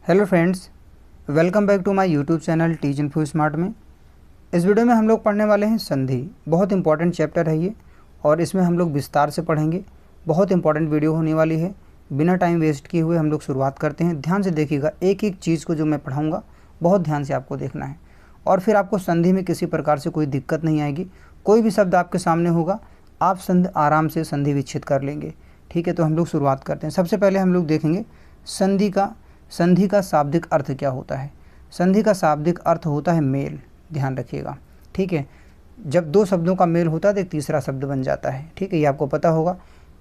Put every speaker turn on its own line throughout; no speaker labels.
Hello friends, welcome back to my YouTube channel Teach Info Smart में। इस video में हम लोग पढ़ने वाले हैं संधि। बहुत इंपॉर्टेंट चैप्टर है ये और इसमें हम लोग विस्तार से पढ़ेंगे। बहुत इंपॉर्टेंट वीडियो होने वाली है। बिना टाइम वेस्ट किए हुए हम लोग शुरुआत करते हैं। ध्यान से देखिएगा, एक एक चीज़ को जो मैं पढ़ाऊँगा बहुत ध्यान से आपको देखना है और फिर आपको संधि में किसी प्रकार से कोई दिक्कत नहीं आएगी। कोई भी शब्द आपके सामने होगा, आप आराम से संधि विच्छेद कर लेंगे। ठीक है, तो हम लोग शुरुआत करते हैं। सबसे पहले हम लोग देखेंगे संधि का शाब्दिक अर्थ क्या होता है। संधि का शाब्दिक अर्थ होता है मेल। ध्यान रखिएगा, ठीक है। जब दो शब्दों का मेल होता है तो एक तीसरा शब्द बन जाता है। ठीक है, ये आपको पता होगा।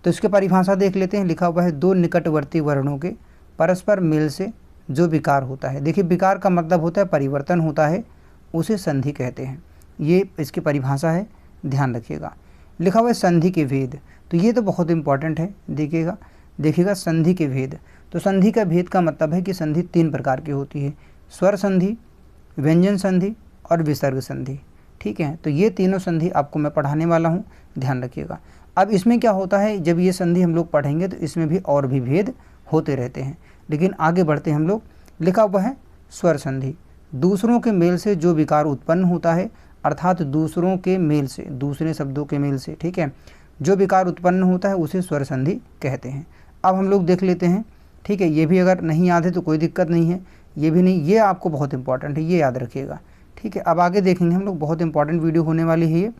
तो इसके परिभाषा देख लेते हैं। लिखा हुआ है, दो निकटवर्ती वर्णों के परस्पर मेल से जो विकार होता है। देखिए, विकार का मतलब होता है परिवर्तन होता है, उसे संधि कहते हैं। ये इसकी परिभाषा है, ध्यान रखिएगा। लिखा हुआ है संधि के भेद। तो ये तो बहुत इंपॉर्टेंट है। देखिएगा संधि के भेद। तो संधि का भेद का मतलब है कि संधि तीन प्रकार की होती है, स्वर संधि, व्यंजन संधि और विसर्ग संधि। ठीक है, तो ये तीनों संधि आपको मैं पढ़ाने वाला हूँ, ध्यान रखिएगा। अब इसमें क्या होता है, जब ये संधि हम लोग पढ़ेंगे तो इसमें भी और भी भेद होते रहते हैं, लेकिन आगे बढ़ते हम लोग। लिखा हुआ है स्वर संधि, दूसरों के मेल से जो विकार उत्पन्न होता है, अर्थात दूसरों के मेल से, दूसरे शब्दों के मेल से, ठीक है, जो विकार उत्पन्न होता है उसे स्वर संधि कहते हैं। अब हम लोग देख लेते हैं। ठीक है, ये भी अगर नहीं याद है तो कोई दिक्कत नहीं है, ये भी नहीं, ये आपको बहुत इंपॉर्टेंट है, ये याद रखिएगा। ठीक है, अब आगे देखेंगे हम लोग, बहुत इंपॉर्टेंट वीडियो होने वाली है ये।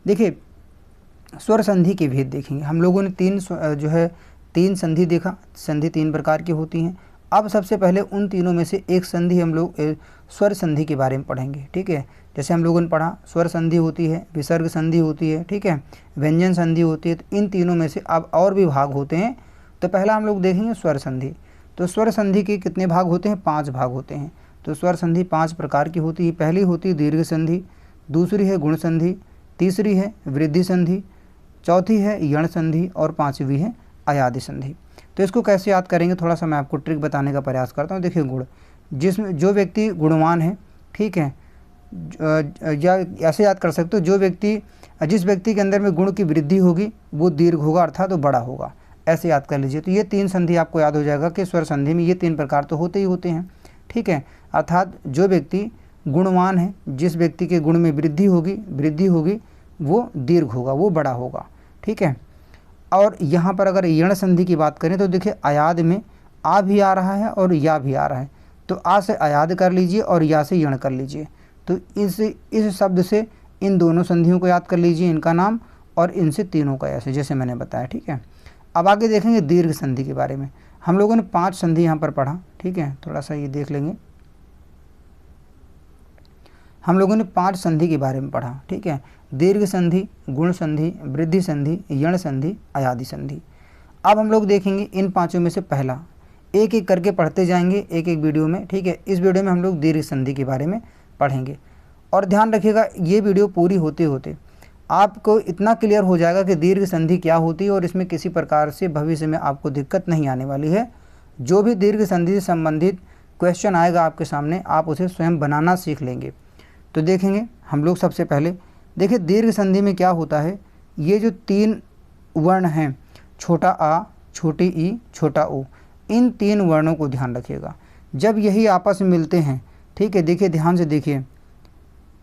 देखिए, स्वर संधि के भेद देखेंगे। हम लोगों ने तीन संधि देखा। संधि तीन प्रकार की होती हैं। अब सबसे पहले उन तीनों में से एक संधि हम लोग स्वर संधि के बारे में पढ़ेंगे। ठीक है, जैसे हम लोगों ने पढ़ा, स्वर संधि होती है, विसर्ग संधि होती है, ठीक है, व्यंजन संधि होती है। तो इन तीनों में से अब और भी भाग होते हैं। तो पहला हम लोग देखेंगे स्वर संधि। तो स्वर संधि के कितने भाग होते हैं? 5 भाग होते हैं। तो स्वर संधि 5 प्रकार की होती है। पहली होती है दीर्घ संधि, दूसरी है गुण संधि, तीसरी है वृद्धि संधि, चौथी है यण संधि और पांचवी है अयादि संधि। तो इसको कैसे याद करेंगे, थोड़ा सा मैं आपको ट्रिक बताने का प्रयास करता हूँ। देखिए, गुण, जिसमें जो व्यक्ति गुणवान है, ठीक है, या ऐसे याद कर सकते हो, जिस व्यक्ति के अंदर में गुण की वृद्धि होगी वो दीर्घ होगा, अर्थात तो बड़ा होगा। ऐसे याद कर लीजिए। तो ये तीन संधि आपको याद हो जाएगा कि स्वर संधि में ये तीन प्रकार तो होते ही होते हैं। ठीक है, अर्थात जो व्यक्ति गुणवान है, जिस व्यक्ति के गुण में वृद्धि होगी वो दीर्घ होगा, वो बड़ा होगा। ठीक है, और यहाँ पर अगर यण संधि की बात करें तो देखिए, अयाद में आ भी आ रहा है और या भी आ रहा है। तो आ से अयाद कर लीजिए और या से यण कर लीजिए। तो इस शब्द से इन दोनों संधियों को याद कर लीजिए, इनका नाम, और इनसे तीनों का ऐसे, जैसे मैंने बताया। ठीक है, अब आगे देखेंगे दीर्घ संधि के बारे में। हम लोगों ने 5 संधि यहाँ पर पढ़ा। ठीक है, थोड़ा सा ये देख लेंगे। हम लोगों ने 5 संधि के बारे में पढ़ा। ठीक है, दीर्घ संधि, गुण संधि, वृद्धि संधि, यण संधि, अयादि संधि। अब हम लोग देखेंगे इन पांचों में से पहला, एक एक करके पढ़ते जाएंगे एक एक वीडियो में। ठीक है, इस वीडियो में हम लोग दीर्घ संधि के बारे में पढ़ेंगे। और ध्यान रखिएगा, ये वीडियो पूरी होते होते आपको इतना क्लियर हो जाएगा कि दीर्घ संधि क्या होती है और इसमें किसी प्रकार से भविष्य में आपको दिक्कत नहीं आने वाली है। जो भी दीर्घ संधि से संबंधित क्वेश्चन आएगा आपके सामने, आप उसे स्वयं बनाना सीख लेंगे। तो देखेंगे हम लोग सबसे पहले। देखिए, दीर्घ संधि में क्या होता है, ये जो 3 वर्ण हैं, छोटा आ, छोटी ई, छोटा ओ, इन 3 वर्णों को ध्यान रखिएगा। जब यही आपस में मिलते हैं, ठीक है, देखिए ध्यान से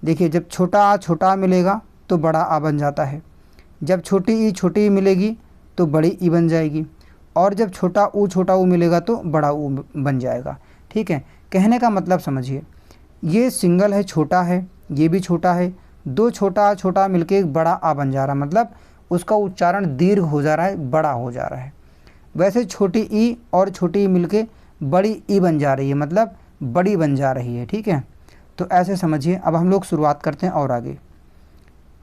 देखिए, जब छोटा आ मिलेगा तो बड़ा आ बन जाता है। जब छोटी ई मिलेगी तो बड़ी ई बन जाएगी, और जब छोटा ऊ मिलेगा तो बड़ा ऊ बन जाएगा। ठीक है, कहने का मतलब समझिए, ये सिंगल है, छोटा है, ये भी छोटा है, 2 छोटा मिलके एक बड़ा आ बन जा रहा है, मतलब उसका उच्चारण दीर्घ हो जा रहा है, बड़ा हो जा रहा है। वैसे छोटी ई और छोटी ई मिलके बड़ी ई बन जा रही है, मतलब बड़ी बन जा रही है। ठीक है, तो ऐसे समझिए। अब हम लोग शुरुआत करते हैं और आगे।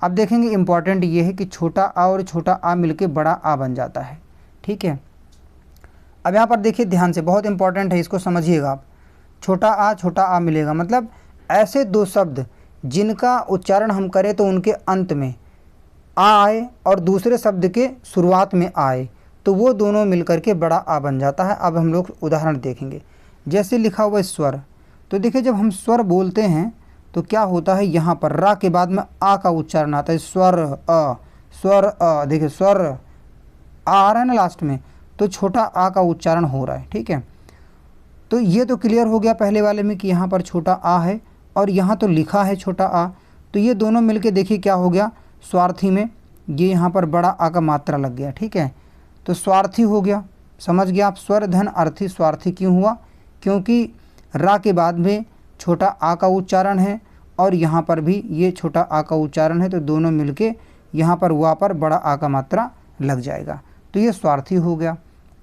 अब देखेंगे, इम्पॉर्टेंट ये है कि छोटा आ और छोटा आ मिलके बड़ा आ बन जाता है। ठीक है, अब यहाँ पर देखिए ध्यान से, बहुत इंपॉर्टेंट है, इसको समझिएगा आप। छोटा आ मिलेगा, मतलब ऐसे 2 शब्द जिनका उच्चारण हम करें तो उनके अंत में आ आए और दूसरे शब्द के शुरुआत में आए, तो वो दोनों मिलकर के बड़ा आ बन जाता है। अब हम लोग उदाहरण देखेंगे। जैसे लिखा हुआ है स्वर। तो देखिए, जब हम स्वर बोलते हैं तो क्या होता है, यहाँ पर रा के बाद में आ का उच्चारण आता है, स्वर अ। देखिए, स्वर आ रहा है ना लास्ट में, तो छोटा आ का उच्चारण हो रहा है। ठीक है, तो ये तो क्लियर हो गया पहले वाले में कि यहाँ पर छोटा आ है और यहाँ तो लिखा है छोटा आ, तो ये दोनों मिलके देखिए क्या हो गया, स्वार्थी में ये यहाँ पर बड़ा आ का मात्रा लग गया। ठीक है, तो स्वार्थी हो गया। समझ गया आप, स्वर धन अर्थी स्वार्थी क्यों हुआ, क्योंकि रा के बाद में छोटा आ का उच्चारण है और यहाँ पर भी ये छोटा आ का उच्चारण है, तो दोनों मिलके यहाँ पर वा पर बड़ा आ का मात्रा लग जाएगा, तो ये स्वार्थी हो गया।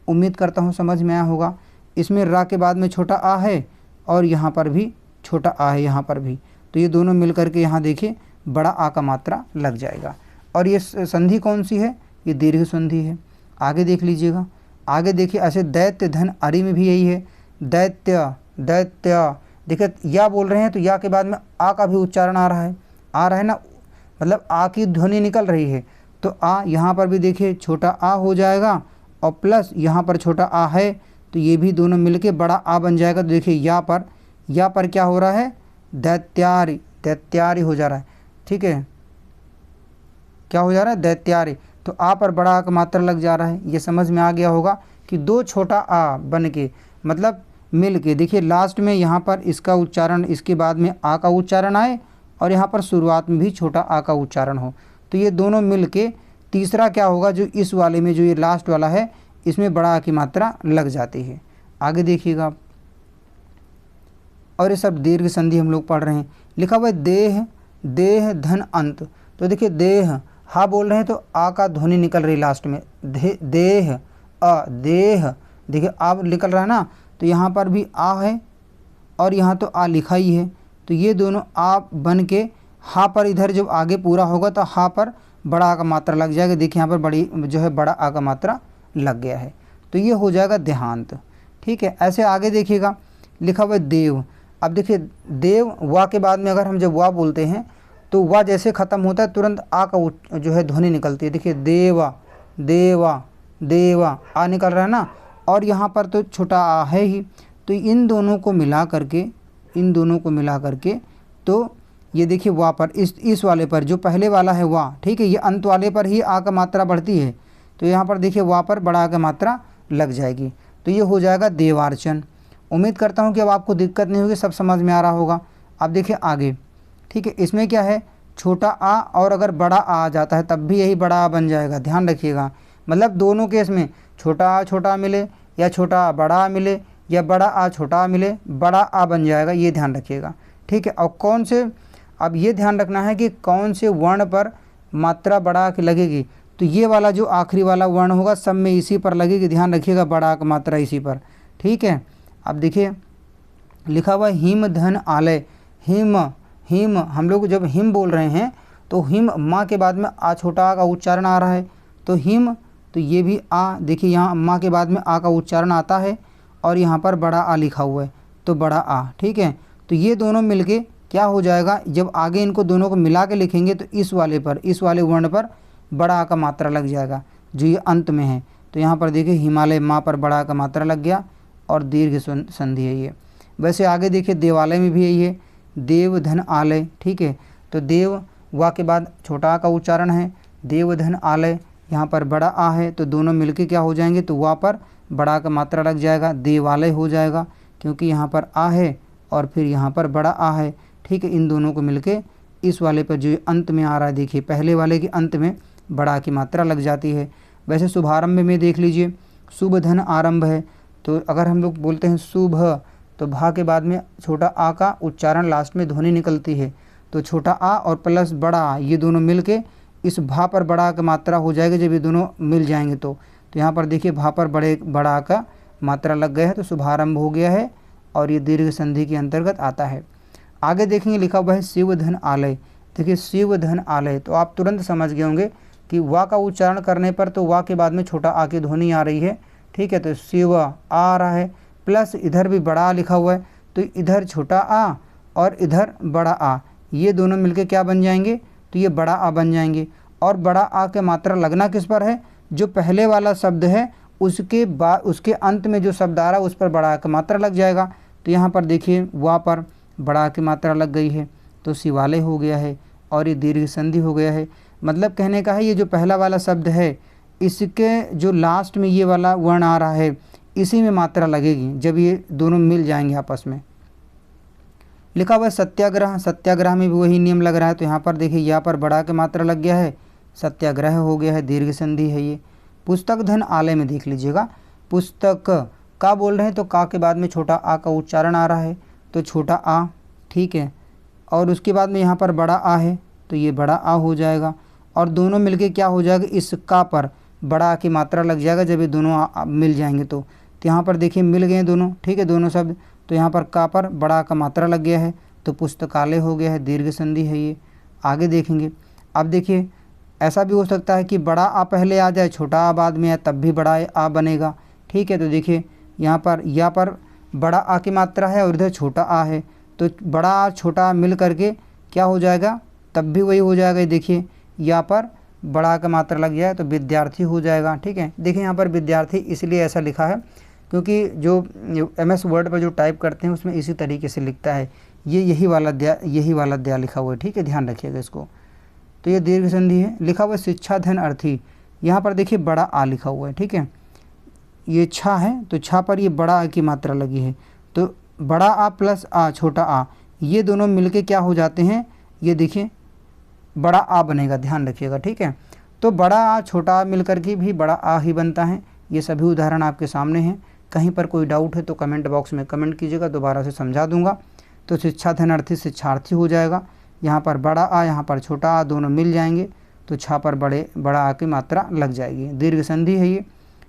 उम्मीद करता हूँ समझ में आया होगा। इसमें रा के बाद में छोटा आ है और यहाँ पर भी छोटा आ है, यहाँ पर भी, तो ये दोनों मिल करके यहाँ देखिए बड़ा आ का मात्रा लग जाएगा। और ये संधि कौन सी है, ये दीर्घ संधि है। आगे देख लीजिएगा, आगे देखिए ऐसे दैत्य धन अरि में भी यही है, दैत्य दैत्य। देखिए या बोल रहे हैं तो या के बाद में आ का भी उच्चारण आ रहा है ना, मतलब आ की ध्वनि निकल रही है, तो आ यहाँ पर भी देखिए छोटा आ हो जाएगा और प्लस यहाँ पर छोटा आ है, तो ये भी दोनों मिलके बड़ा आ बन जाएगा। तो देखिए या पर क्या हो रहा है, दैत्यारि, दैत्यारि हो जा रहा है। ठीक है, क्या हो जा रहा है, दैत्यारि, तो आ पर बड़ा आ का मात्रा लग जा रहा है। ये समझ में आ गया होगा कि दो छोटा आ बन के मतलब मिल के, देखिए लास्ट में यहाँ पर इसका उच्चारण, इसके बाद में आ का उच्चारण आए और यहाँ पर शुरुआत में भी छोटा आ का उच्चारण हो, तो ये दोनों मिल के तीसरा क्या होगा, जो इस वाले में जो ये लास्ट वाला है इसमें बड़ा आ की मात्रा लग जाती है। आगे देखिएगा आप, और ये सब दीर्घ संधि हम लोग पढ़ रहे हैं। लिखा हुआ है देह, देह धन अंत, तो देखिए देह हा बोल रहे हैं तो आ का ध्वनि निकल रही लास्ट में, देह अ देह, देखिए आ निकल रहा है ना, तो यहाँ पर भी आ है और यहाँ तो आ लिखा ही है, तो ये दोनों आ बन के हा पर इधर जब आगे पूरा होगा तो हा पर बड़ा आ का मात्रा लग जाएगा। देखिए यहाँ पर बड़ी जो है बड़ा आ का मात्रा लग गया है, तो ये हो जाएगा देहांत। ठीक है, ऐसे आगे देखिएगा लिखा हुआ है देव। अब देखिए देव वा के बाद में अगर हम जब वा बोलते हैं तो वा जैसे ख़त्म होता है तुरंत आ का जो है ध्वनि निकलती है। देखिए देवा देवा देवा आ निकल रहा है ना, और यहाँ पर तो छोटा आ है ही, तो इन दोनों को मिला करके तो ये देखिए वा पर इस वाले पर जो पहले वाला है वा, ठीक है, ये अंत वाले पर ही आ का मात्रा बढ़ती है, तो यहाँ पर देखिए वा पर बड़ा आ का मात्रा लग जाएगी, तो ये हो जाएगा देवार्चन। उम्मीद करता हूँ कि अब आपको दिक्कत नहीं होगी, सब समझ में आ रहा होगा। अब देखिए आगे, ठीक है, इसमें क्या है, छोटा आ और अगर बड़ा आ जाता है तब भी यही बड़ा आ बन जाएगा, ध्यान रखिएगा। मतलब दोनों केस में छोटा आ छोटा मिले या छोटा आ बड़ा आ मिले या बड़ा आ छोटा आ मिले, बड़ा आ बन जाएगा, ये ध्यान रखिएगा। ठीक है, और कौन से, अब ये ध्यान रखना है कि कौन से वर्ण पर मात्रा बड़ा की लगेगी, तो ये वाला जो आखिरी वाला वर्ण होगा सब में इसी पर लगेगी, ध्यान रखिएगा, बड़ा आ का मात्रा इसी पर। ठीक है, अब देखिए लिखा हुआ हिम धन आलय, हिम हिम, हम लोग जब हिम बोल रहे हैं तो हिम माँ के बाद में आ छोटा आ का उच्चारण आ रहा है, तो हिम, तो ये भी आ, देखिए यहाँ माँ के बाद में आ का उच्चारण आता है और यहाँ पर बड़ा आ लिखा हुआ है, तो बड़ा आ। ठीक है, तो ये दोनों मिलके क्या हो जाएगा, जब आगे इनको दोनों को मिला के लिखेंगे तो इस वाले पर, इस वाले वर्ण पर बड़ा आ का मात्रा लग जाएगा जो ये अंत में है। तो यहाँ पर देखिए हिमालय माँ पर बड़ा आ का मात्रा लग गया और दीर्घ संधि है ये। वैसे आगे देखिए देवालय में भी यही है, देव धन आलय। ठीक है, तो देव वा के बाद छोटा आ का उच्चारण है, देव धन आलय, यहाँ पर बड़ा आ है, तो दोनों मिलके क्या हो जाएंगे, तो वा पर बड़ा आ का मात्रा लग जाएगा, देवालय हो जाएगा, क्योंकि यहाँ पर आ है और फिर यहाँ पर बड़ा आ है। ठीक है, इन दोनों को मिलके इस वाले पर जो अंत में आ रहा है, देखिए पहले वाले के अंत में बड़ा की मात्रा लग जाती है। वैसे शुभारंभ में देख लीजिए शुभ धन आरंभ है, तो अगर हम लोग बोलते हैं शुभ, तो भा के बाद में छोटा आ का उच्चारण लास्ट में ध्वनि निकलती है, तो छोटा आ और प्लस बड़ा आ ये दोनों मिलके इस भा पर बड़ा का मात्रा हो जाएगा जब ये दोनों मिल जाएंगे। तो यहाँ पर देखिए भा पर बड़ा का मात्रा लग गया है, तो शुभारंभ हो गया है और ये दीर्घ संधि के अंतर्गत आता है। आगे देखेंगे लिखा हुआ है शिव धन आलय। देखिए शिव धन आलय, तो आप तुरंत समझ गए होंगे कि वा का उच्चारण करने पर तो वा के बाद में छोटा आ की ध्वनि आ रही है। ठीक है, तो शिव आ रहा है, प्लस इधर भी बड़ा आ लिखा हुआ है, तो इधर छोटा आ और इधर बड़ा आ, ये दोनों मिलके क्या बन जाएंगे, तो ये बड़ा आ बन जाएंगे। और बड़ा आ के मात्रा लगना किस पर है, जो पहले वाला शब्द है उसके अंत में जो शब्द आ रहा है उस पर बड़ा आ की मात्रा लग जाएगा। तो यहाँ पर देखिए वा पर बड़ा आ की मात्रा लग गई है, तो शिवालय हो गया है और ये दीर्घ संधि हो गया है। मतलब कहने का है ये जो पहला वाला शब्द है इसके जो लास्ट में ये वाला वर्ण आ रहा है इसी में मात्रा लगेगी जब ये दोनों मिल जाएंगे आपस में। लिखा हुआ है सत्याग्रह, सत्याग्रह में भी वही नियम लग रहा है। तो यहाँ पर देखिए यहाँ पर बड़ा की मात्रा लग गया है, सत्याग्रह हो गया है, दीर्घ संधि है ये। पुस्तक धन आलय में देख लीजिएगा, पुस्तक का बोल रहे हैं तो का के बाद में छोटा आ का उच्चारण आ रहा है, तो छोटा आ, ठीक है। और उसके बाद में यहाँ पर बड़ा आ है तो ये बड़ा आ हो जाएगा, और दोनों मिलके क्या हो जाएगा, इस का पर बड़ा आ की मात्रा लग जाएगा जब ये दोनों मिल जाएंगे। तो यहाँ पर देखिए मिल गए दोनों, ठीक है, दोनों शब्द। तो यहाँ पर का पर बड़ा का मात्रा लग गया है तो पुस्तकालय हो गया है, दीर्घ संधि है ये। आगे देखेंगे, अब देखिए ऐसा भी हो सकता है कि बड़ा आ पहले आ जाए, छोटा आ बाद में आए, तब भी बड़ा आ बनेगा, ठीक है। तो देखिए यहाँ पर बड़ा आ की मात्रा है और इधर छोटा आ है, तो बड़ा आ छोटा आ मिल करके क्या हो जाएगा, तब भी वही हो जाएगा। देखिए यहाँ पर बड़ा आ का मात्रा लग जाए तो विद्यार्थी हो जाएगा, ठीक है। देखिए यहाँ पर विद्यार्थी इसलिए ऐसा लिखा है क्योंकि जो MS वर्ड पर जो टाइप करते हैं उसमें इसी तरीके से लिखता है, ये यही वाला दया लिखा हुआ है, ठीक है, ध्यान रखिएगा इसको। तो ये दीर्घ संधि है। लिखा हुआ है शिक्षा धन अर्थी, यहाँ पर देखिए बड़ा आ लिखा हुआ है, ठीक है, ये छा है तो छा पर ये बड़ा आ की मात्रा लगी है, तो बड़ा आ प्लस आ छोटा आ ये दोनों मिलके क्या हो जाते हैं, ये देखिए बड़ा आ बनेगा, ध्यान रखिएगा, ठीक है। तो बड़ा आ छोटा आ मिलकर के भी बड़ा आ ही बनता है। ये सभी उदाहरण आपके सामने हैं, कहीं पर कोई डाउट है तो कमेंट बॉक्स में कमेंट कीजिएगा, दोबारा से समझा दूंगा। तो शिक्षा धनार्थी शिक्षार्थी हो जाएगा, यहाँ पर बड़ा आ यहाँ पर छोटा आ दोनों मिल जाएंगे तो छा पर बड़ा आ की मात्रा लग जाएगी, दीर्घ संधि है ये।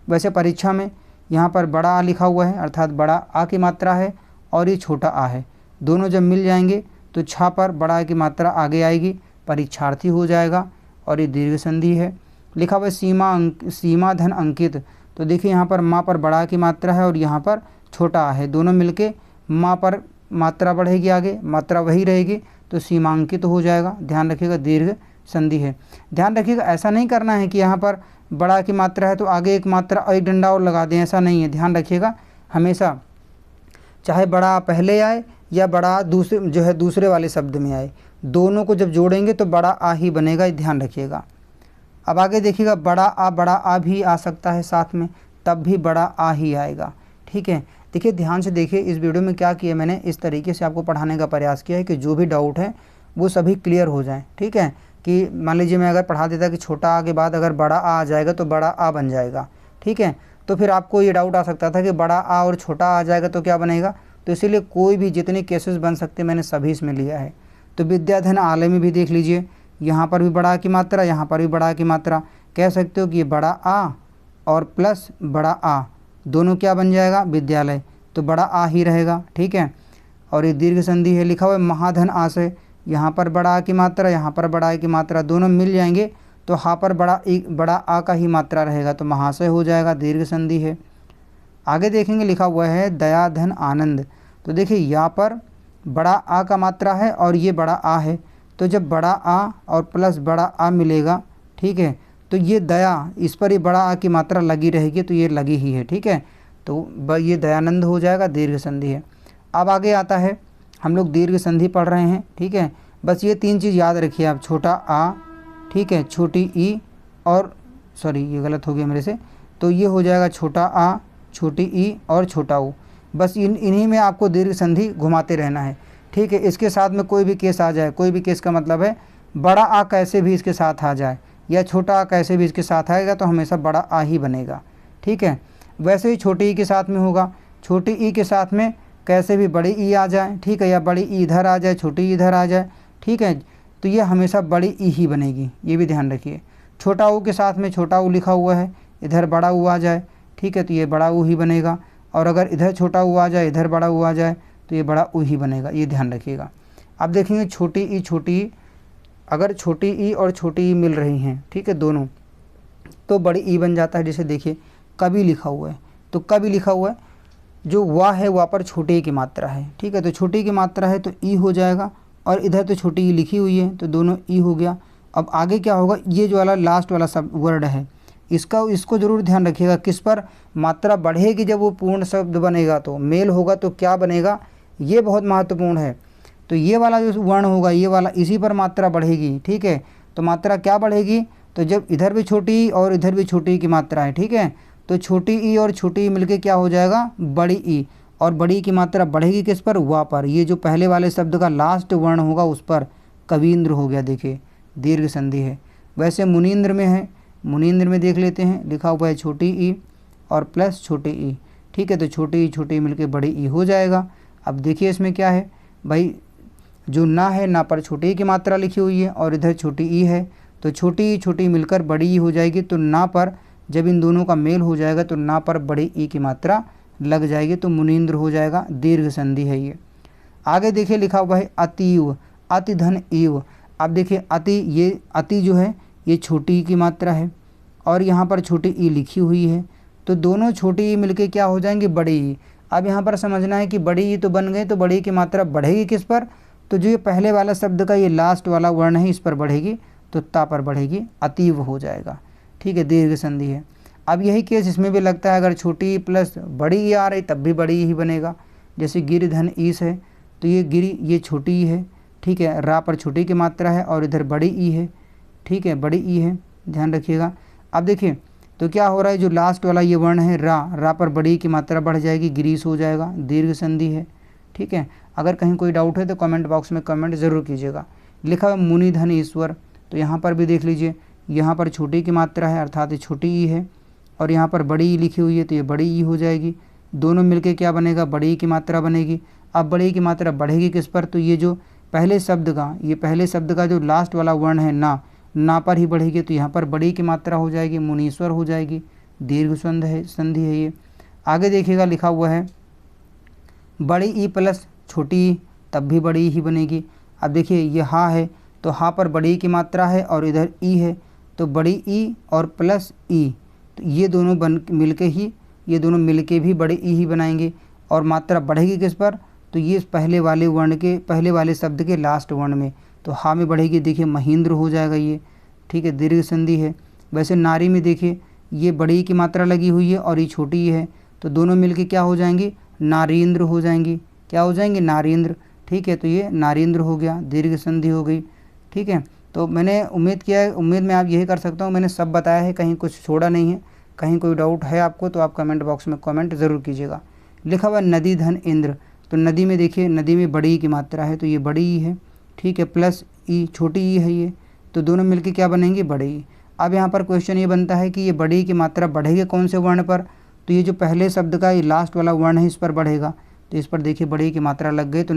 वैसे परीक्षा में यहाँ पर बड़ा आ लिखा हुआ है अर्थात बड़ा आ की मात्रा है और ये छोटा आ है, दोनों जब मिल जाएंगे तो छा पर बड़ा आ की मात्रा आगे आएगी, परीक्षार्थी हो जाएगा और ये दीर्घ संधि है। लिखा हुआ है सीमा धन अंकित, तो देखिए यहाँ पर माँ पर बड़ा की मात्रा है और यहाँ पर छोटा आ है, दोनों मिलके माँ पर मात्रा बढ़ेगी, आगे मात्रा वही रहेगी तो सीमांकित हो जाएगा, ध्यान रखिएगा, दीर्घ संधि है। ध्यान रखिएगा ऐसा नहीं करना है कि यहाँ पर बड़ा की मात्रा है तो आगे एक मात्रा एक डंडा और लगा दें, ऐसा नहीं है। ध्यान रखिएगा हमेशा चाहे बड़ा पहले आए या बड़ा दूसरे वाले शब्द में आए, दोनों को जब जोड़ेंगे तो बड़ा आ ही बनेगा, ध्यान रखिएगा। अब आगे देखिएगा बड़ा आ भी आ सकता है साथ में, तब भी बड़ा आ ही आएगा, ठीक है। देखिए ध्यान से देखिए, इस वीडियो में क्या किया मैंने, इस तरीके से आपको पढ़ाने का प्रयास किया है कि जो भी डाउट है वो सभी क्लियर हो जाएं, ठीक है। कि मान लीजिए मैं अगर पढ़ा देता कि छोटा आ के बाद अगर बड़ा आ जाएगा तो बड़ा आ बन जाएगा, ठीक है, तो फिर आपको ये डाउट आ सकता था कि बड़ा आ और छोटा आ जाएगा तो क्या बनेगा। तो इसीलिए कोई भी जितने केसेस बन सकते मैंने सभी इसमें लिया है। तो विद्याधन आलय में भी देख लीजिए, यहाँ पर भी बड़ा आ की मात्रा, यहाँ पर भी बड़ा आ की मात्रा, कह सकते हो कि ये बड़ा आ और प्लस बड़ा आ दोनों क्या बन जाएगा, विद्यालय, तो बड़ा आ ही रहेगा, ठीक है। और ये दीर्घ संधि है। लिखा हुआ है महाधन आशय, यहाँ पर बड़ा आ की मात्रा, यहाँ पर बड़ा आ की मात्रा, दोनों मिल जाएंगे तो हाँ पर बड़ा आ का ही मात्रा रहेगा तो महाशय हो जाएगा, दीर्घ संधि है। आगे देखेंगे लिखा हुआ है दया धन आनंद, तो देखिए यहाँ पर बड़ा आ का मात्रा है और ये बड़ा आ है, तो जब बड़ा आ और प्लस बड़ा आ मिलेगा, ठीक है, तो ये दया, इस पर ये बड़ा आ की मात्रा लगी रहेगी तो ये लगी ही है, ठीक है, तो ये दयानंद हो जाएगा, दीर्घ संधि है। अब आगे आता है, हम लोग दीर्घ संधि पढ़ रहे हैं, ठीक है। बस ये तीन चीज़ याद रखिए आप, छोटा आ, ठीक है, छोटी ई और सॉरी ये गलत हो गया मेरे से, तो ये हो जाएगा छोटा आ, छोटी ई और छोटा ऊ, बस इन्हीं में आपको दीर्घ संधि घुमाते रहना है, ठीक है। इसके साथ में कोई भी केस आ जाए, कोई भी केस का मतलब है बड़ा आ कैसे भी इसके साथ आ जाए या छोटा आ कैसे भी इसके साथ आएगा तो हमेशा बड़ा आ ही बनेगा, ठीक है। वैसे ही छोटी ई के साथ में होगा, छोटी ई के साथ में कैसे भी बड़ी ई आ जाए, ठीक है, या बड़ी ई इधर आ जाए, छोटी ई इधर आ जाए, ठीक है, तो ये हमेशा बड़ी ई ही बनेगी, ये भी ध्यान रखिए। छोटा ऊ के साथ में छोटा ऊ लिखा हुआ है, इधर बड़ा ऊ आ जाए, ठीक है, तो ये बड़ा ऊ ही बनेगा, और अगर इधर छोटा ऊ आ जाए, इधर बड़ा ऊ आ जाए तो ये बड़ा ऊ ही बनेगा, ये ध्यान रखिएगा। अब देखेंगे छोटी ई, अगर छोटी ई और छोटी ई मिल रही हैं, ठीक है, दोनों, तो बड़ी ई बन जाता है। जैसे देखिए कभी लिखा हुआ है, तो कभी लिखा हुआ है, जो वाह है वहाँ पर छोटी ई की मात्रा है, ठीक है, तो छोटी की मात्रा है तो ई हो जाएगा, और इधर तो छोटी ई लिखी हुई है तो दोनों ई हो गया। अब आगे क्या होगा, ये जो वाला लास्ट वाला सब वर्ड है इसको ज़रूर ध्यान रखिएगा, किस पर मात्रा बढ़ेगी जब वो पूर्ण शब्द बनेगा, तो मेल होगा तो क्या बनेगा, ये बहुत महत्वपूर्ण है। तो ये वाला जो वर्ण होगा, ये वाला, इसी पर मात्रा बढ़ेगी, ठीक है, तो मात्रा क्या बढ़ेगी, तो जब इधर भी छोटी और इधर भी छोटी की मात्रा है, ठीक है, तो छोटी ई और छोटी ई मिलके क्या हो जाएगा बड़ी ई, और बड़ी की मात्रा बढ़ेगी किस पर, वा पर। ये जो पहले वाले शब्द का लास्ट वर्ण होगा उस पर कवींद्र हो गया, देखिए दीर्घ संधि है। वैसे मुनींद्र में है, मुनींद्र में देख लेते हैं, लिखा हुआ है छोटी ई और प्लस छोटी ई, ठीक है। तो छोटी ई मिलके बड़ी ई हो जाएगा। अब देखिए इसमें क्या है भाई, जो ना है ना पर छोटी ई की मात्रा लिखी हुई है और इधर छोटी ई है, तो छोटी मिलकर बड़ी ई हो जाएगी। तो ना पर जब इन दोनों का मेल हो जाएगा तो ना पर बड़ी ई की मात्रा लग जाएगी, तो मुनींद्र हो जाएगा, दीर्घ संधि है ये। आगे देखिए लिखा हुआ है अतीव, अति धन ईव। अब देखिए अति, ये अति जो है ये छोटी ई की मात्रा है और यहाँ पर छोटी ई लिखी हुई है, तो दोनों छोटी ई मिलके क्या हो जाएंगे बड़ी ई। अब यहाँ पर समझना है कि बड़ी ई तो बन गए, तो बड़ी की मात्रा बढ़ेगी किस पर, तो जो ये पहले वाला शब्द का ये लास्ट वाला वर्ण है इस पर बढ़ेगी, तो ता पर बढ़ेगी, अतीव हो जाएगा, ठीक है, दीर्घ संधि है। अब यही केस इसमें भी लगता है, अगर छोटी ई प्लस बड़ी ई आ रही तब भी बड़ी ही बनेगा। जैसे गिर धन ईस है, तो ये गिरी ये छोटी ई है, ठीक है, रा पर छोटी की मात्रा है और इधर बड़ी ई है, ठीक है, बड़ी ई है, ध्यान रखिएगा। अब देखिए तो क्या हो रहा है, जो लास्ट वाला ये वर्ण है रा पर बड़ी की मात्रा बढ़ जाएगी, गिरीश हो जाएगा, दीर्घ संधि है, ठीक है। अगर कहीं कोई डाउट है तो कमेंट बॉक्स में कमेंट ज़रूर कीजिएगा। लिखा हुआ मुनि धन ईश्वर, तो यहाँ पर भी देख लीजिए, यहाँ पर छोटी की मात्रा है अर्थात ये छोटी ई है और यहाँ पर बड़ी ई लिखी हुई है, तो ये बड़ी ई हो जाएगी। दोनों मिलके क्या बनेगा, बड़ी ई की मात्रा बनेगी। अब बड़ी ई की मात्रा बढ़ेगी किस पर, तो ये जो पहले शब्द का जो लास्ट वाला वर्ण है ना पर ही बढ़ेगी, तो यहाँ पर बड़ी की मात्रा हो जाएगी, मुनीश्वर हो जाएगी, दीर्घ संधि है ये। आगे देखिएगा लिखा हुआ है बड़ी ई प्लस छोटी ई, तब भी बड़ी ही बनेगी। अब देखिए ये हा है, तो हा पर बड़ी की मात्रा है और इधर ई है, तो बड़ी ई और प्लस ई, तो ये दोनों मिलके भी बड़ी ई ही बनाएंगे। और मात्रा बढ़ेगी किस पर, तो ये पहले वाले शब्द के लास्ट वर्ण में, तो हा में बढ़ेगी, देखिए महेंद्र हो जाएगा ये, ठीक है, दीर्घ संधि है। वैसे नारी में देखिए ये बड़ी की मात्रा लगी हुई है और ये छोटी है, तो दोनों मिलके क्या हो जाएंगी, नारेंद्र हो जाएंगी, क्या हो जाएंगे, नारेंद्र, ठीक है। तो ये नारेंद्र हो गया, दीर्घ संधि हो गई, ठीक है। तो मैंने उम्मीद में आप यही कर सकता हूँ, मैंने सब बताया है, कहीं कुछ छोड़ा नहीं है। कहीं कोई डाउट है आपको तो आप कमेंट बॉक्स में कमेंट ज़रूर कीजिएगा। लिखा हुआ नदी धन इंद्र, तो नदी में देखिए, नदी में बड़ी की मात्रा है, तो ये बड़ी ई है, ठीक है, प्लस ई छोटी ई है ये, तो दोनों मिलके क्या बनेंगे, बड़ी ई। अब यहाँ पर क्वेश्चन ये बनता है कि ये बड़ी की मात्रा बढ़ेगी कौन से वर्ण पर, तो ये जो पहले शब्द का ये लास्ट वाला वर्ण है इस पर बढ़ेगा, तो इस पर देखिए बड़ी की मात्रा लग गई, तो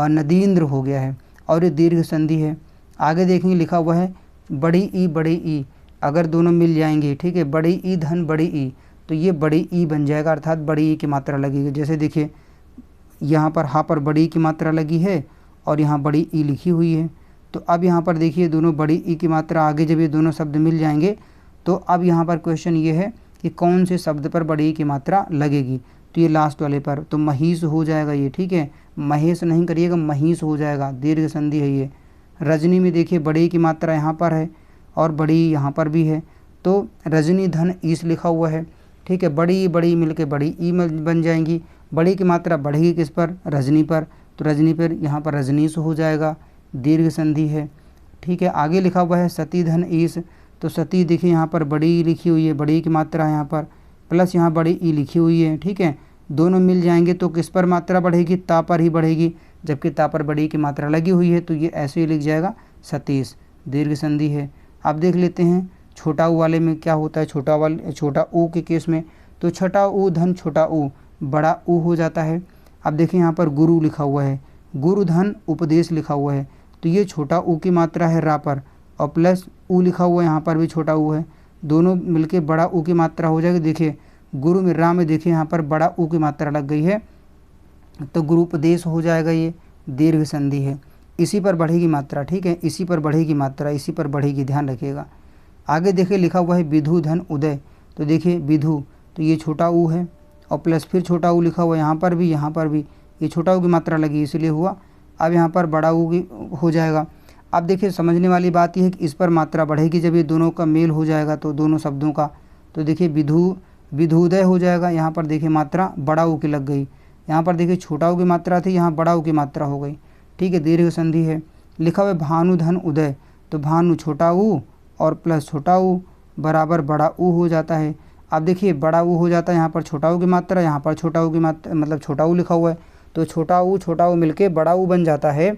नदींद्र हो गया है और ये दीर्घ संधि है। आगे देखेंगे लिखा हुआ है बड़ी ई, अगर दोनों मिल जाएंगे, ठीक है, बड़ी ई धन बड़ी ई, तो ये बड़ी ई बन जाएगा, अर्थात बड़ी ई की मात्रा लगेगी। जैसे देखिए यहाँ पर हा पर बड़ी की मात्रा लगी है और यहाँ बड़ी ई लिखी हुई है, तो अब यहाँ पर देखिए दोनों बड़ी ई की मात्रा, आगे जब ये दोनों शब्द मिल जाएंगे तो अब यहाँ पर क्वेश्चन ये है कि कौन से शब्द पर बड़ी ई की मात्रा लगेगी, तो ये लास्ट वाले पर, तो महीस हो जाएगा ये, ठीक है, महेश नहीं करिएगा, महीस हो जाएगा, दीर्घ संधि है ये। रजनी में देखिए बड़ी की मात्रा यहाँ पर है और बड़ी यहाँ पर भी है, तो रजनी धन ईस लिखा हुआ है, ठीक है, बड़ी मिलके बड़ी ई बन जाएंगी। बड़ी की मात्रा बढ़ेगी किस पर, रजनी पर, तो रजनी पर यहाँ पर रजनीश हो जाएगा, दीर्घ संधि है, ठीक है। आगे लिखा हुआ है सती धन ईस, तो सती देखिए यहाँ पर बड़ी ई लिखी हुई है, बड़ी की मात्रा यहाँ पर प्लस यहाँ बड़ी ई लिखी हुई है, ठीक है, दोनों मिल जाएंगे तो किस पर मात्रा बढ़ेगी, ता पर ही बढ़ेगी, जबकि ता पर बड़ी की मात्रा लगी हुई है, तो ये ऐसे ही लिख जाएगा सतीश, दीर्घ संधि है। आप देख लेते हैं छोटा ऊ वाले में क्या होता है, छोटा ऊ के केस में, तो छठा ऊ धन छोटा ऊ, बड़ा ऊ हो जाता है। अब देखिए यहाँ पर गुरु लिखा हुआ है, गुरु धन उपदेश लिखा हुआ है, तो ये छोटा ऊ की मात्रा है रा पर और प्लस ऊ लिखा हुआ है, यहाँ पर भी छोटा ऊ है, दोनों मिलके बड़ा ऊ की मात्रा हो जाएगी। देखिए गुरु में रा में देखिए यहाँ पर बड़ा ऊ की मात्रा लग गई है, तो गुरुपदेश हो जाएगा, ये दीर्घ संधि है। इसी पर बढ़ेगी मात्रा, ठीक है, इसी पर बढ़ेगी मात्रा, इसी पर बढ़ेगी, ध्यान रखिएगा। आगे देखिए लिखा हुआ है विधु धन उदय, तो देखिए विधु, तो ये छोटा ऊ है और प्लस फिर छोटा ऊ लिखा हुआ है, यहाँ पर भी ये छोटा ऊ की मात्रा लगी इसलिए हुआ। अब यहाँ पर बड़ा ऊ की हो जाएगा। अब देखिए समझने वाली बात यह है कि इस पर मात्रा बढ़ेगी जब ये दोनों का मेल हो जाएगा, तो दोनों शब्दों का, तो देखिए विधुदय हो जाएगा। यहाँ पर देखिए मात्रा बड़ा ऊ की लग गई, यहाँ पर देखिए छोटा ऊ की मात्रा थी, यहाँ बड़ा ऊ की मात्रा हो गई, ठीक है, दीर्घ संधि है। लिखा हुआ है भानु धन उदय, तो भानु छोटा ऊ और प्लस छोटा ऊ बराबर बड़ा ऊ हो जाता है। अब देखिए बड़ा ऊ हो जाता है, यहाँ पर छोटा ऊ की मात्रा, यहाँ पर छोटा ऊ की मात्रा मतलब छोटा ऊ लिखा हुआ है, तो छोटा ऊ मिलके बड़ा ऊ बन जाता है।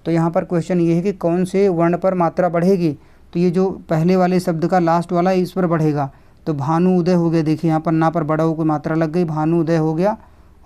तो यहाँ पर क्वेश्चन ये है कि कौन से वर्ण पर मात्रा बढ़ेगी, तो ये जो पहले वाले शब्द का लास्ट वाला इस पर बढ़ेगा। तो भानु उदय हो गया, देखिए यहाँ पर ना पर बड़ा ऊ की मात्रा लग गई, भानु उदय हो गया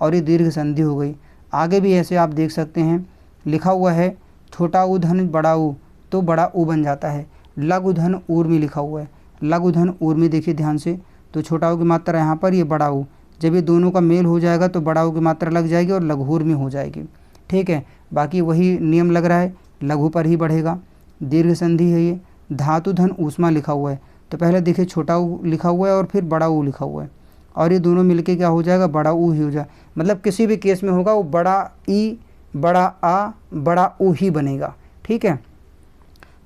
और ये दीर्घ संधि हो गई। आगे भी ऐसे आप देख सकते हैं, लिखा हुआ है छोटा ऊ धन बड़ा ऊ, तो बड़ा ऊ बन जाता है। लघु धन ऊर्मी लिखा हुआ है, लघु धन ऊर्मी देखिए ध्यान से, तो छोटा ऊ की मात्रा यहाँ पर, ये बड़ा ऊ, जब ये दोनों का मेल हो जाएगा तो बड़ा ऊ की मात्रा लग जाएगी और लघुर्मी हो जाएगी। ठीक है, बाकी वही नियम लग रहा है, लघु पर ही बढ़ेगा, दीर्घ संधि है ये। धातु धन ऊष्मा लिखा हुआ है, तो पहले देखिए छोटा ऊ लिखा हुआ है और फिर बड़ा ऊ लिखा हुआ है, और ये दोनों मिलके क्या हो जाएगा, बड़ा ऊ ही हो जाए, मतलब किसी भी केस में होगा वो बड़ा ई बड़ा आ बड़ा ऊ ही बनेगा। ठीक है,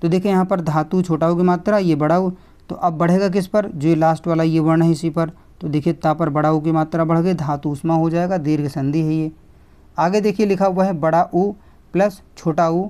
तो देखिए यहाँ पर धातु छोटा ऊ की मात्रा, ये बड़ा ऊ, तो अब बढ़ेगा किस पर, जो ये लास्ट वाला ये वर्ण है इसी पर, तो देखिए ता पर बड़ा ऊ की मात्रा बढ़ गई, धातु ऊष्मा हो जाएगा, दीर्घ संधि है ये। आगे देखिए लिखा हुआ है बड़ा ऊ प्लस छोटा ऊ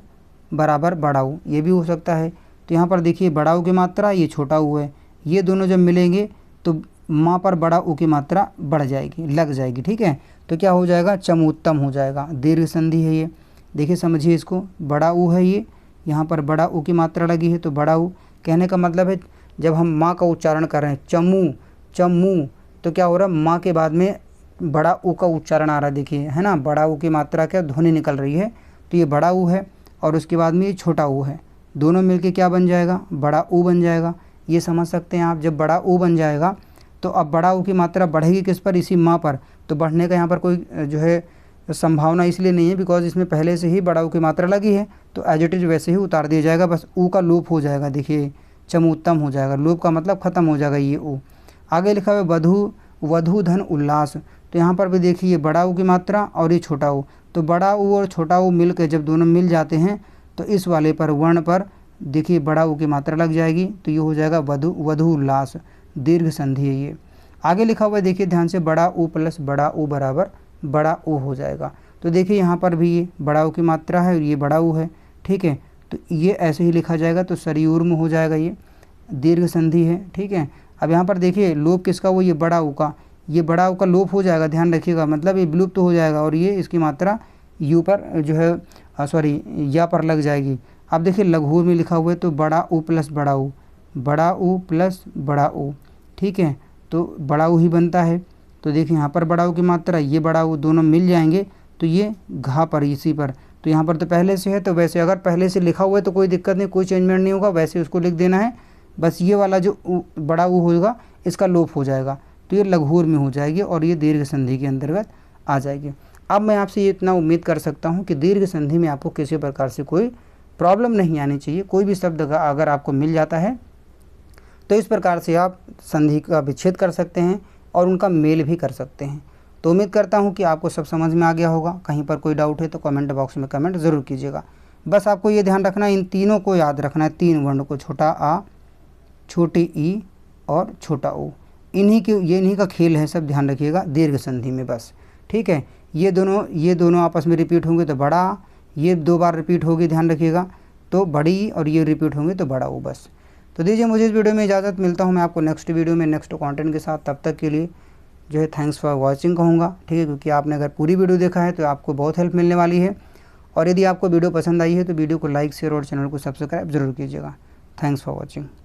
बराबर बड़ा ऊ, ये भी हो सकता है। तो यहाँ पर देखिए बड़ा ऊ की मात्रा, ये छोटा ऊ है, ये दोनों जब मिलेंगे तो माँ पर बड़ा ऊ की मात्रा बढ़ जाएगी, लग जाएगी। ठीक है, तो क्या हो जाएगा, चमोत्तम हो जाएगा, दीर्घ संधि है ये। देखिए समझिए इसको, बड़ा ऊ है ये, यहाँ पर बड़ा ऊ की मात्रा लगी है, तो बड़ा ऊ कहने का मतलब है जब हम माँ का उच्चारण कर रहे हैं चमू चमू, तो क्या हो रहा है, माँ के बाद में बड़ा ऊ का उच्चारण आ रहा है, देखिए है ना, बड़ा ऊ की मात्रा क्या ध्वनि निकल रही है, तो ये बड़ा ऊ है और उसके बाद में ये छोटा ऊ है, दोनों मिलके क्या बन जाएगा, बड़ा ऊ बन जाएगा। ये समझ सकते हैं आप, जब बड़ा ऊ बन जाएगा तो अब बड़ा ऊ की मात्रा बढ़ेगी किस पर, इसी माँ पर, तो बढ़ने का यहाँ पर कोई जो है संभावना इसलिए नहीं है बिकॉज इसमें पहले से ही बड़ा ऊ की मात्रा लगी है, तो एज इट इज वैसे ही उतार दिया जाएगा, बस ऊ का लोप हो जाएगा, देखिए चमोत्तम हो जाएगा, लोप का मतलब खत्म हो जाएगा ये ऊ। आगे लिखा हुआ है वधु धन उल्लास, तो यहाँ पर भी देखिए बड़ा ऊ की मात्रा और ये छोटा ऊ, तो बड़ा ऊ और छोटा ऊ मिल के जब दोनों मिल जाते हैं तो इस वाले पर वर्ण पर देखिए बड़ा ऊ की मात्रा लग जाएगी, तो ये हो जाएगा वधु उल्लास, दीर्घ संधि है ये। आगे लिखा हुआ है देखिए ध्यान से, बड़ा ऊ प्लस बड़ा ऊ बराबर बड़ा ऊ हो जाएगा, तो देखिए यहाँ पर भी ये बड़ा ऊ की मात्रा है और ये बड़ा ऊ है। ठीक है, तो ये ऐसे ही लिखा जाएगा, तो सरियूर्म हो जाएगा, ये दीर्घ संधि है। ठीक है, अब यहाँ पर देखिए लोप किसका, वो ये बड़ा ऊ का, ये बड़ा ऊ का लोप हो जाएगा, ध्यान रखिएगा, मतलब ये विलुप्त हो जाएगा और ये इसकी मात्रा यू पर जो है सॉरी या पर लग जाएगी। अब देखिए लघुर में लिखा हुआ है, तो बड़ा ऊ प्लस बड़ा ऊ, बड़ा ऊ प्लस बड़ा ऊ। ठीक है, तो बड़ा ऊ ही बनता है, तो देखिए यहाँ पर बड़ा ऊ की मात्रा, ये बड़ा ऊ, दोनों मिल जाएंगे तो ये घा पर इसी पर, तो यहाँ पर तो पहले से है, तो वैसे अगर पहले से लिखा हुआ है तो कोई दिक्कत नहीं, कोई चेंजमेंट नहीं होगा, वैसे उसको लिख देना है, बस ये वाला जो बड़ा ऊ होगा इसका लोप हो जाएगा, तो ये लघुर में हो जाएगी और ये दीर्घ संधि के अंतर्गत आ जाएगी। अब मैं आपसे ये इतना उम्मीद कर सकता हूँ कि दीर्घ संधि में आपको किसी प्रकार से कोई प्रॉब्लम नहीं आनी चाहिए। कोई भी शब्द अगर आपको मिल जाता है तो इस प्रकार से आप संधि का विच्छेद कर सकते हैं और उनका मेल भी कर सकते हैं। तो उम्मीद करता हूँ कि आपको सब समझ में आ गया होगा। कहीं पर कोई डाउट है तो कमेंट बॉक्स में कमेंट ज़रूर कीजिएगा। बस आपको ये ध्यान रखना है, इन तीनों को याद रखना है, तीन वर्ण को, छोटा आ, छोटी ई और छोटा ओ, इन्हीं का खेल है, सब ध्यान रखिएगा दीर्घ संधि में बस। ठीक है, ये दोनों आपस में रिपीट होंगे तो बड़ा, ये 2 बार रिपीट होगी, ध्यान रखिएगा, तो बड़ी, और ये रिपीट होंगे तो बड़ा ओ बस। तो दीजिए मुझे इस वीडियो में इजाज़त, मिलता हूँ मैं आपको नेक्स्ट वीडियो में नेक्स्ट कंटेंट के साथ। तब तक के लिए जो है थैंक्स फॉर वॉचिंग कहूँगा। ठीक है, क्योंकि आपने अगर पूरी वीडियो देखा है तो आपको बहुत हेल्प मिलने वाली है। और यदि आपको वीडियो पसंद आई है तो वीडियो को लाइक शेयर और चैनल को सब्सक्राइब जरूर कीजिएगा। Thanks for watching.